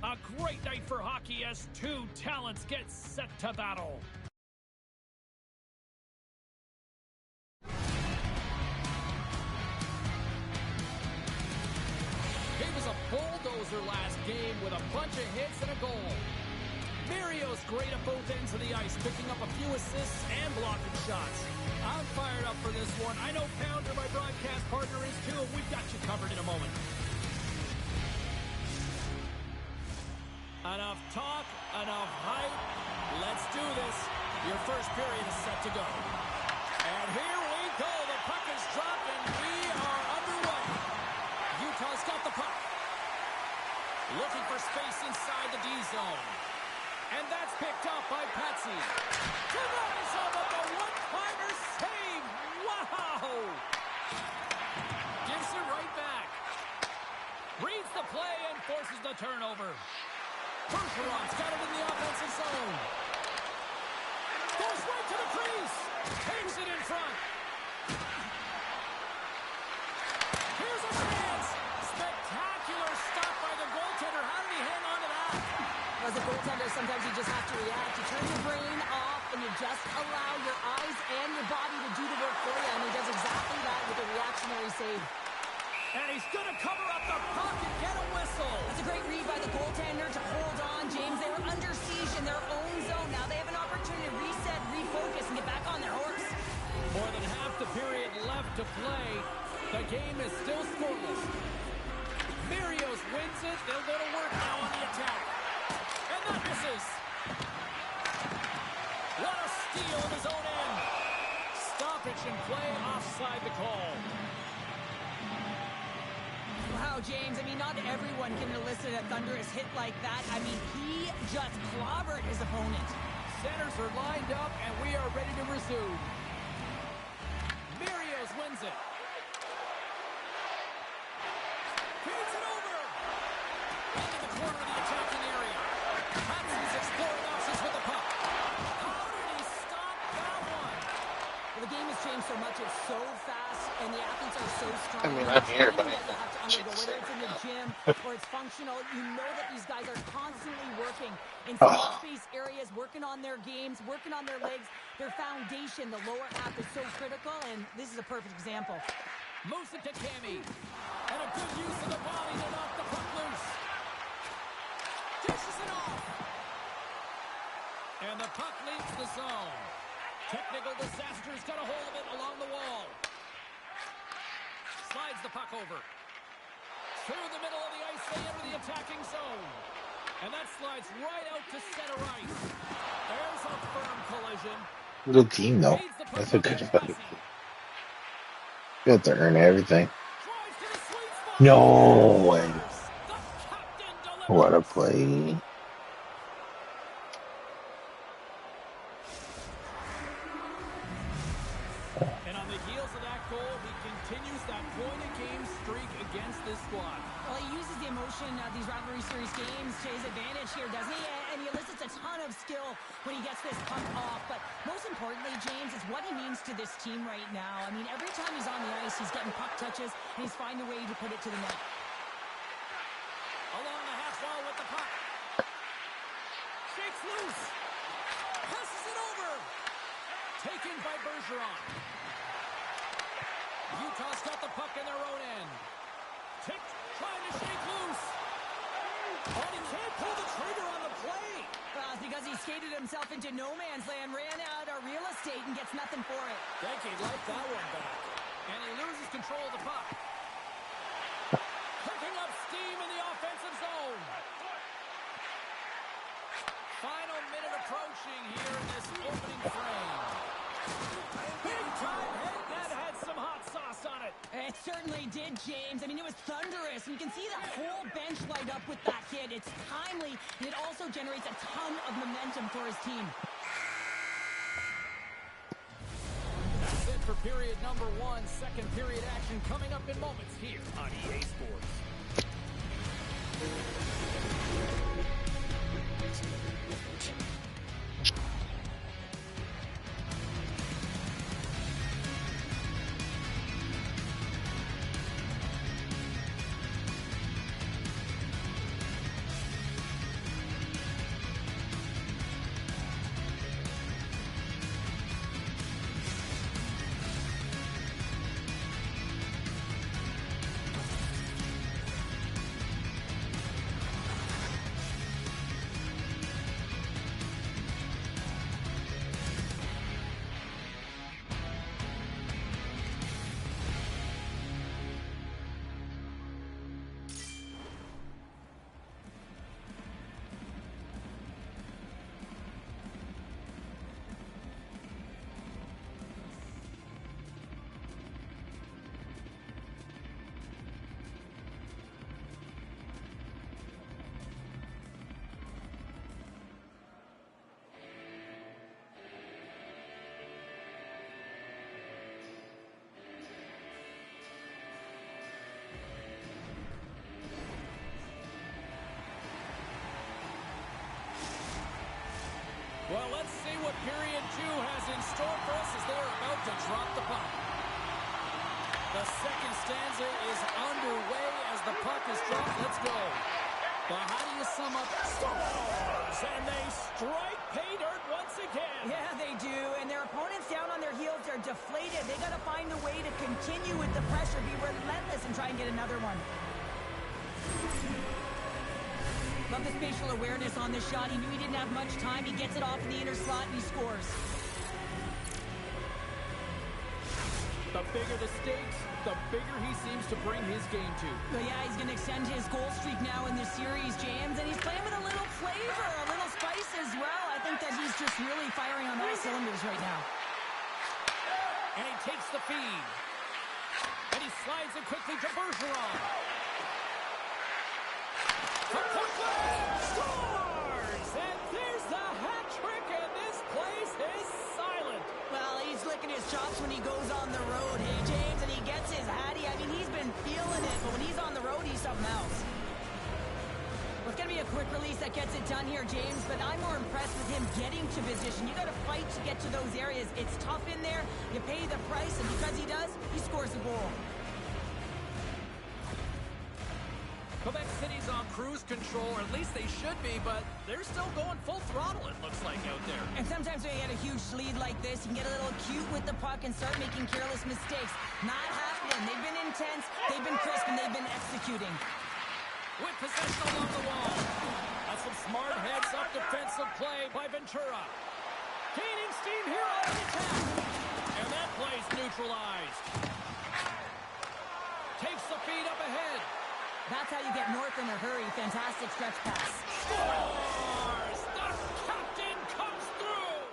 A great night for hockey as two talents get set to battle. He was a bulldozer last game with a bunch of hits and a goal. Mario's great at both ends of the ice, picking up a few assists and blocking shots. I'm fired up for this one. I know Pounder, my broadcast partner, is too, and we've got you covered in a moment. Enough talk, enough hype. Let's do this. Your first period is set to go. And here we go. The puck is dropped, and we are underway. Utah's got the puck. Looking for space inside the D zone. And that's picked up by Patsy. Denies him with the one-timer save. Wow! Gives it right back. Reads the play and forces the turnover. Bergeron's got it in the offensive zone. Goes right to the crease. Takes it in front. Here's a chance. Spectacular stop by the goaltender. How did he hang on to that? As a goaltender, sometimes you just have to react. You turn your brain off and you just allow your eyes and your body to do the work for you. And he does exactly that with a reactionary save. And he's going to cover up the puck and get a whistle. That's a great read by the goaltender to hold on, James. They were under siege in their own zone. Now they have an opportunity to reset, refocus, and get back on their horse. More than half the period left to play. The game is still scoreless. Marios wins it. They'll go to work now on the attack. And that misses. What a steal in his own end. Stoppage in play offside the call. Wow, James, I mean, not everyone can elicit a thunderous hit like that. I mean, he just clobbered his opponent. Centers are lined up, and we are ready to resume. Marios wins it. Feeds it over. Into the corner of the attacking area. Hudson's exploring options with the puck. How did he stop that one? Well, the game has changed so much. It's so fast, and the athletes are so strong. I mean, I'm here, but whether it's in the gym or it's functional, you know that these guys are constantly working in small space areas, working on their games, working on their legs, their foundation. The lower half is so critical, and this is a perfect example. Moves it to Cammy. And a good use of the body to knock the puck loose. Dishes it off. And the puck leaves the zone. Technical disaster's got a hold of it along the wall. Slides the puck over. Through the middle of the ice, they enter the attacking zone. And that slides right out to center ice. There's a firm collision. Good team, though. That's a good fucking team. You have to earn everything. No way. What a play. And on the heels of that goal, he continues that point-a-game streak against this squad. Well, he uses the emotion of these rivalry series games to his advantage here, doesn't he? And he elicits a ton of skill when he gets this puck off. But most importantly, James, is what he means to this team right now. I mean, every time he's on the ice, he's getting puck touches, and he's finding a way to put it to the net. Along the half wall with the puck. Shakes loose. Passes it over. Taken by Bergeron. Utah's got the puck in their own end. Tipped, trying to shake loose. Oh, he can't pull the trigger on the play. Well, it's because he skated himself into no man's land, ran out of real estate, and gets nothing for it. Think he'd like that one back. And he loses control of the puck. Picking up steam in the offensive zone. Final minute approaching here in this opening frame. Big time hit that had some hot sauce on it. It certainly did, James. I mean, it was thunderous, and you can see the whole bench light up with that hit. It's timely, and it also generates a ton of momentum for his team. That's it for period number one. Second period action coming up in moments here on EA Sports. Well, let's see what period 2 has in store for us as they are about to drop the puck. The second stanza is underway as the puck is dropped. Let's go. Well, how do you sum up Stars? And they strike pay dirt once again. Yeah, they do. And their opponents down on their heels are deflated. They got to find a way to continue with the pressure, be relentless, and try and get another one. Love the spatial awareness on this shot. He knew he didn't have much time. He gets it off in the inner slot, and he scores. The bigger the stakes, the bigger he seems to bring his game to. Well, yeah, he's going to extend his goal streak now in this series, James, and he's playing with a little flavor, a little spice as well. I think that he's just really firing on all cylinders right now. And he takes the feed. And he slides it quickly to Bergeron. Scores! And there's the hat trick, and this place is silent. Well, he's licking his chops when he goes on the road, hey, James, and he gets his hattie. I mean, he's been feeling it, but when he's on the road, he's something else. Well, it's going to be a quick release that gets it done here, James, but I'm more impressed with him getting to position. You got to fight to get to those areas. It's tough in there. You pay the price, and because he does, he scores a goal. Quebec City's on cruise control, or at least they should be, but they're still going full throttle, it looks like, out there. And sometimes when you get a huge lead like this, you can get a little cute with the puck and start making careless mistakes. Not happening. They've been intense, they've been crisp, and they've been executing. With possession along the wall. That's some smart heads-up defensive play by Ventura. Gaining steam here on the attack. And that play's neutralized. Takes the feed up ahead. That's how you get north in a hurry. Fantastic stretch pass. Scores! The captain comes through!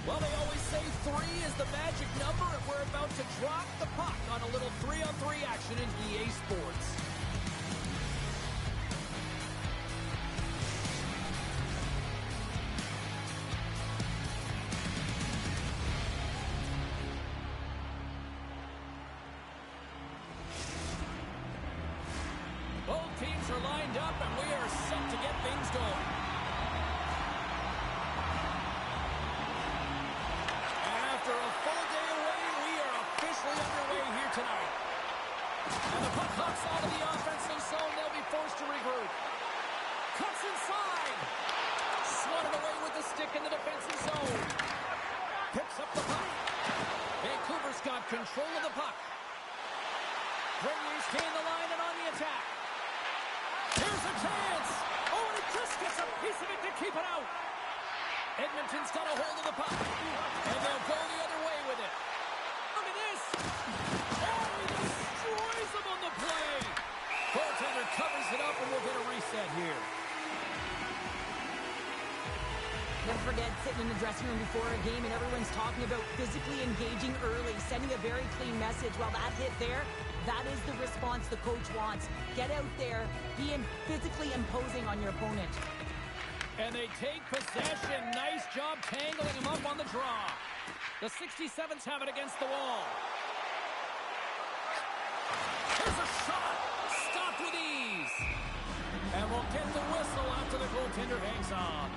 Well, they always say 3 is the magic number, and we're about to drop the puck on a little 3-on-3 action in EA Sports. going. And after a full day away, we are officially underway here tonight. And the puck hops out of the offensive zone. They'll be forced to regroup. Cuts inside. Swatted away with the stick in the defensive zone. Picks up the puck. Vancouver's got control of the puck. Premiers stay in the line and on the attack. Here's a chance. Oh, and he just gets a piece of it to keep it out. Edmonton's got a hold of the puck. And they'll go the other way with it. Look at this. Oh, he destroys them on the play. Goaltender covers it up, and we'll get a reset here. Never forget sitting in the dressing room before a game and everyone's talking about physically engaging early, sending a very clean message. Well, that hit there, that is the response the coach wants. Get out there, be physically imposing on your opponent. And they take possession. Nice job tangling him up on the draw. The 67s have it against the wall. Here's a shot. Stopped with ease. And we'll get the whistle after the goaltender hangs on.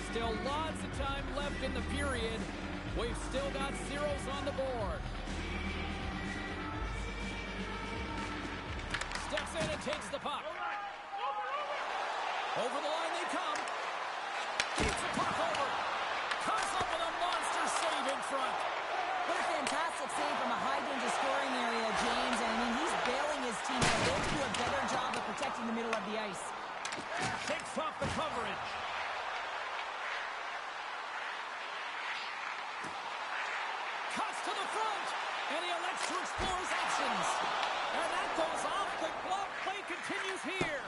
Still lots of time left in the period. We've still got zeros on the board. Steps in and takes the puck. Over the line they come. Keeps the puck over. Comes up with a monster save in front. What a fantastic save from a high-danger scoring area, James. And I mean, he's bailing his team out. They have to do a better job of protecting the middle of the ice. Takes off the coverage. Cuts to the front. And he elects to explore his options. And that goes off the glove. Play continues here.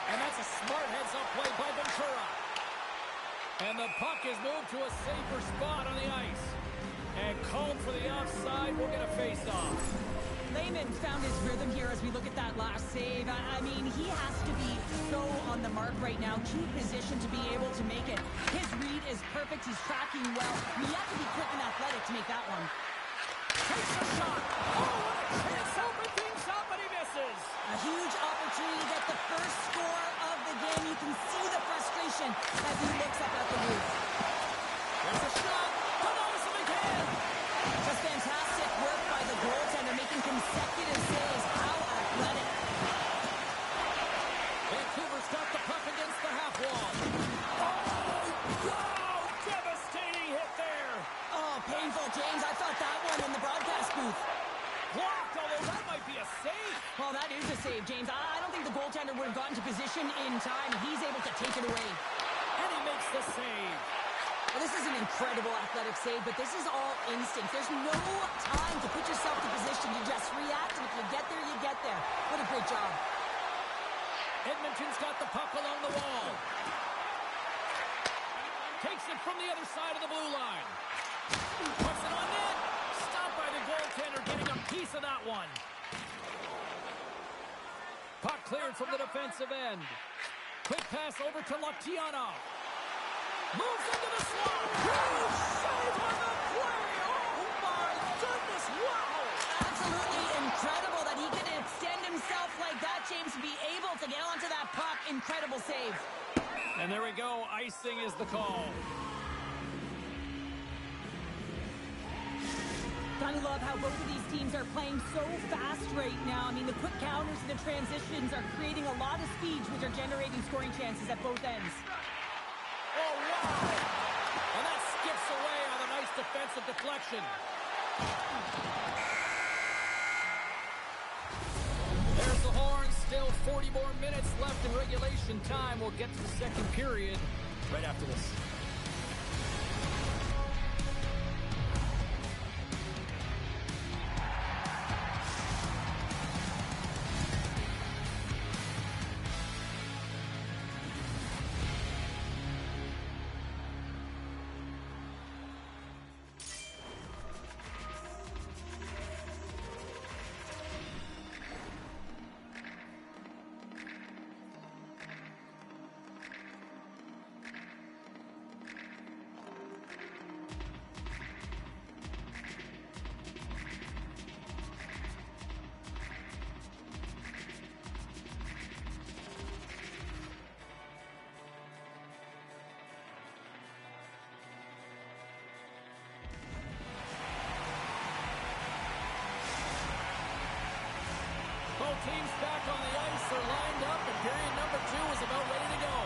And that's a smart heads-up play by Ventura. And the puck is moved to a safer spot on the ice. And called for the offside. We'll get a face-off. Lehman found his rhythm here as we look at that last save. I mean, he has to be so on the mark right now, too positioned to be able to make it. His read is perfect. He's tracking well. You have to be quick and athletic to make that one. Takes a shot. Oh, what a chance. Open things up, but he misses. A huge opportunity to get the first score of the game. You can see the frustration as he looks up at the roof. There's a shot. Canoes him again. Just fantastic work by the goaltender, making consecutive saves. How athletic. Vancouver's got the puck against the half wall. Oh, devastating hit there. Oh, painful, James. I thought that one in the broadcast booth. Blocked, although that might be a save. Well, that is a save, James. I don't think the goaltender would have gotten to position in time. He's able to take it away. And he makes the save. Well, this is an incredible athletic save, but this is all instinct. There's no time to put yourself to position. You just react, and if you get there, you get there. What a great job. Edmonton's got the puck along the wall. Takes it from the other side of the blue line. Puts it on net. Stopped by the goaltender, getting a piece of that one. Puck cleared from the defensive end. Quick pass over to Latianov. Moves into the slot. Huge save on the play. Oh, my goodness. Wow. Absolutely incredible that he could extend himself like that, James, to be able to get onto that puck. Incredible save. And there we go. Icing is the call. Gotta love how both of these teams are playing so fast right now. I mean, the quick counters and the transitions are creating a lot of speed, which are generating scoring chances at both ends. Oh, wow. And that skips away on a nice defensive deflection. There's the horn. Still 40 more minutes left in regulation time. We'll get to the second period right after this. Both teams back on the ice. They're lined up, and period number 2 is about ready to go.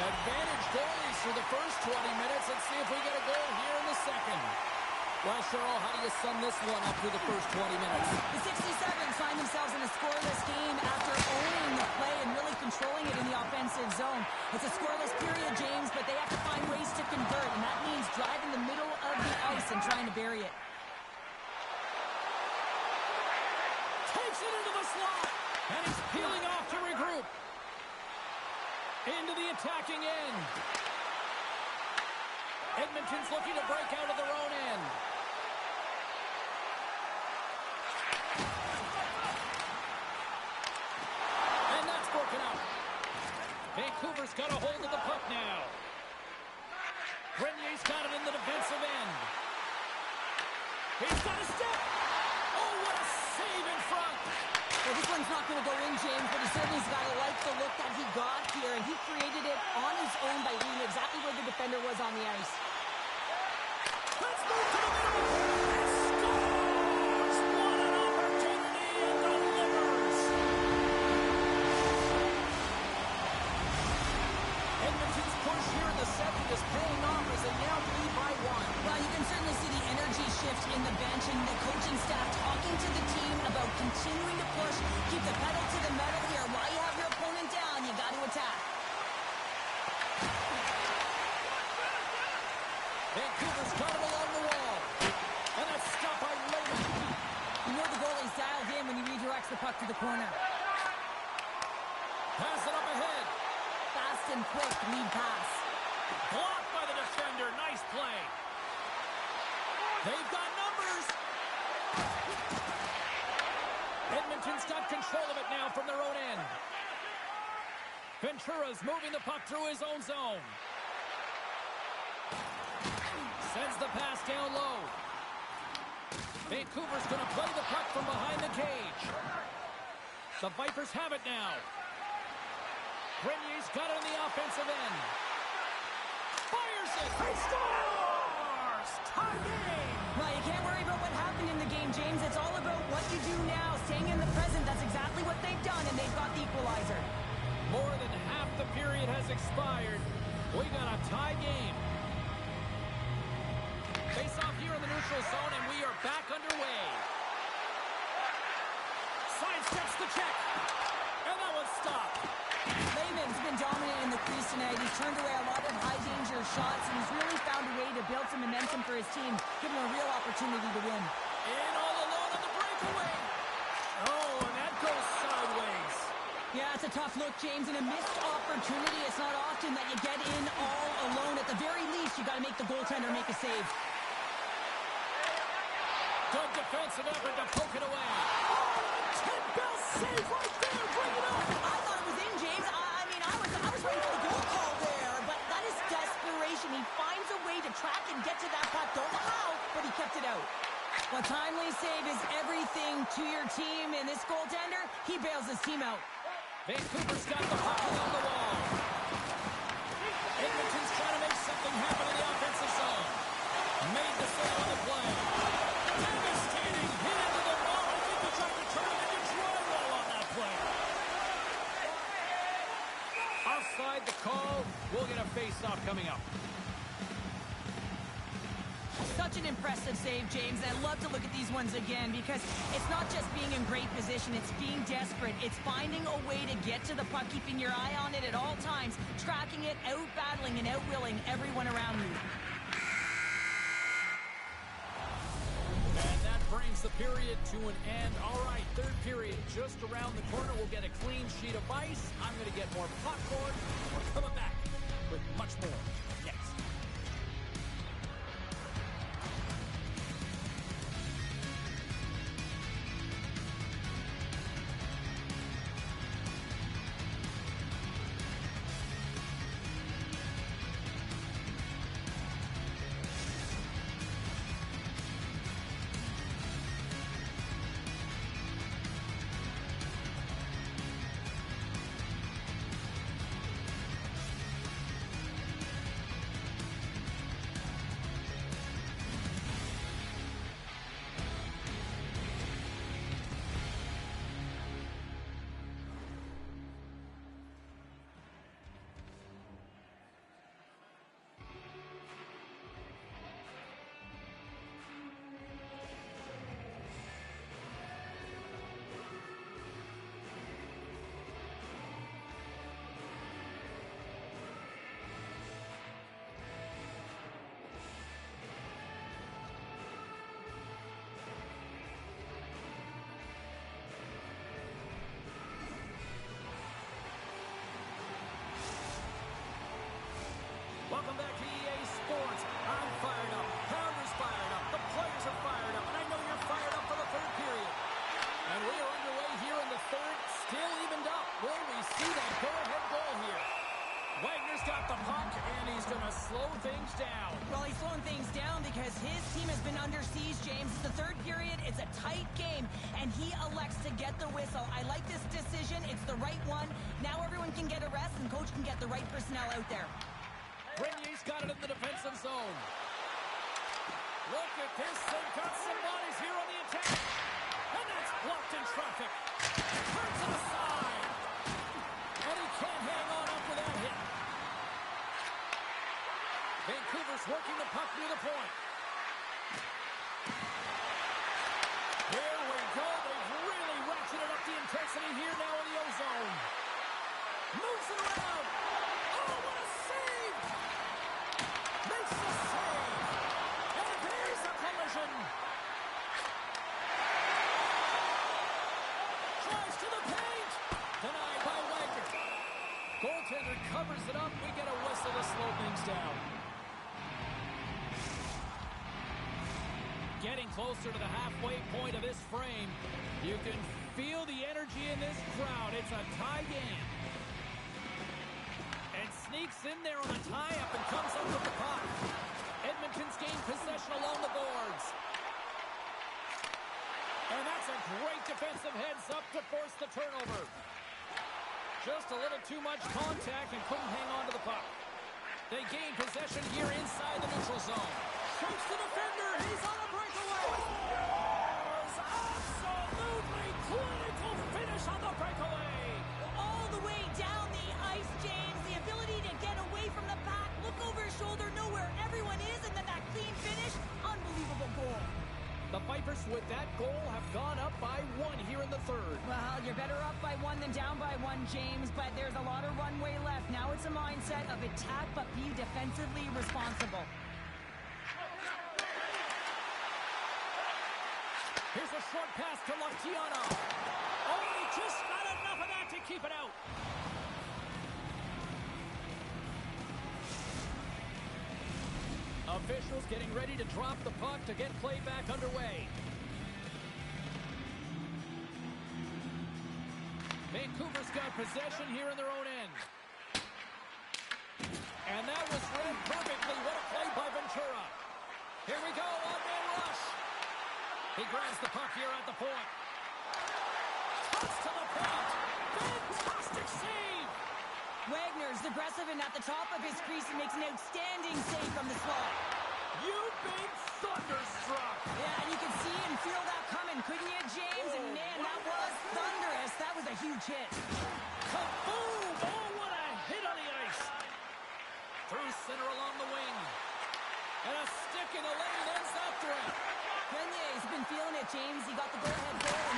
Advantage goalies for the first 20 minutes. Let's see if we get a goal here in the second. Well, Cheryl, how do you sum this one up through the first 20 minutes? The 67s find themselves in a scoreless game after owning the play and really controlling it in the offensive zone. It's a scoreless period, James, but they have to find ways to convert, and that means driving the middle of the ice and trying to bury it. Takes it into the slot, and he's peeling off to regroup. Into the attacking end. Edmonton's looking to break out of their own end. And that's broken out. Vancouver's got a hold of the puck now. Grenier's got it in the defensive end. He's got a step. Oh, what a save in front. Well, this one's not going to go in, James, but he certainly's got to like the look that he got here, and he created it on his own by reading exactly where the defender was on the ice. Let's move to the middle. And scores! What an opportunity and delivers. Edmonton's push here in the second is paying off as they now lead by 1. Well, you can certainly see the energy shift in the bench and the coaching staff talking to the team about continuing to push, keep the pedal to the metal here. While you have your opponent down, you got to attack. Vancouver's got it along the wall. And that's stopped by Layman. You know the goalie's dialed in when he redirects the puck to the corner. Pass it up ahead. Fast and quick lead pass. Blocked by the defender. Nice play. They've got numbers. Edmonton's got control of it now from their own end. Ventura's moving the puck through his own zone. Sends the pass down low. Vancouver's going to play the puck from behind the cage. The Vipers have it now. Grenier's got it on the offensive end. Fires it. He scores! Tie game! Well, you can't worry about what happened in the game, James. It's all about what you do now, staying in the present. That's exactly what they've done, and they've got the equalizer. More than half the period has expired. We got a tie game. Face off here in the neutral zone, and we are back underway. Sidesteps the check. And that one's stopped. Layman's been dominant in the crease tonight. He's turned away a lot of high-danger shots, and he's really found a way to build some momentum for his team, give him a real opportunity to win. In all alone on the breakaway. Oh, and that goes sideways. Yeah, it's a tough look, James, and a missed opportunity. It's not often that you get in all alone. At the very least, you got to make the goaltender make a save. Good defensive effort to poke it away. Oh, 10-bell save right there. Bring it up. I thought it was in, James. I was ready for the goal call there, but that is desperation. He finds a way to track and get to that puck. Don't know how, but he kept it out. A timely save is everything to your team, and this goaltender, he bails his team out. Vancouver's got the puck along the wall. Edmonton's trying to make something happen in the offensive zone. Made the save on the play. Devastating hit into the wall. I think he tried to turn it into drywall on that play. Offside the call. We'll get a face-off coming up. Such an impressive save, James. I love to look at these ones again because it's not just being in great position, it's being desperate. It's finding a way to get to the puck, keeping your eye on it at all times, tracking it, out-battling and out-willing everyone around you. And that brings the period to an end. All right, third period just around the corner. We'll get a clean sheet of ice. I'm going to get more popcorn. We're coming back with much more next. under siege, James. It's the third period. It's a tight game, and he elects to get the whistle. I like this decision. It's the right one. Now everyone can get a rest, and coach can get the right personnel out there. Brinier's got it in the defensive zone. Look at this. They've got some bodies here on the attack. And that's blocked in traffic. Turns it aside. And he can't hang on after that hit. Vancouver's working the puck near the point. Here we go. They've really ratcheted up the intensity here now in the O-zone. Moves it around. Oh, what a save! Makes the save. And there's the collision. Tries to the paint. Denied by Wagner. Goaltender covers it up. We get a whistle to slow things down. Getting closer to the halfway point of this frame. You can feel the energy in this crowd. It's a tie game. And sneaks in there on a tie-up and comes up with the puck. Edmonton's gained possession along the boards. And that's a great defensive heads-up to force the turnover. Just a little too much contact and couldn't hang on to the puck. They gain possession here inside the neutral zone. Shoots the defender. He's on a breakaway. Absolutely clinical finish on the breakaway. All the way down the ice, James. The ability to get away from the pack, look over his shoulder, know where everyone is, and then that clean finish. Unbelievable goal. The Vipers with that goal have gone up by 1 here in the third. Well, you're better up by 1 than down by 1, James, but there's a lot of runway left. Now it's a mindset of attack, but be defensively responsible. Here's a short pass to Latiano. Oh, he just got enough of that to keep it out. Officials getting ready to drop the puck to get play back underway. Vancouver's got possession here in their own end. And that was read perfectly. What a play by Ventura. Here we go, one-man rush. He grabs the puck here at the point. Cuts to the point. Fantastic save. Wagner's aggressive and at the top of his crease and makes an outstanding save from the slot. You've been thunderstruck. Yeah, and you can see and feel that coming, couldn't you, James? And man, that was thunderous. That was a huge hit. Kaboom! Oh, what a hit on the ice. Through center along the wing. And a stick in the lane ends that threat. Renier's been feeling it, James. He got the go-ahead goal, and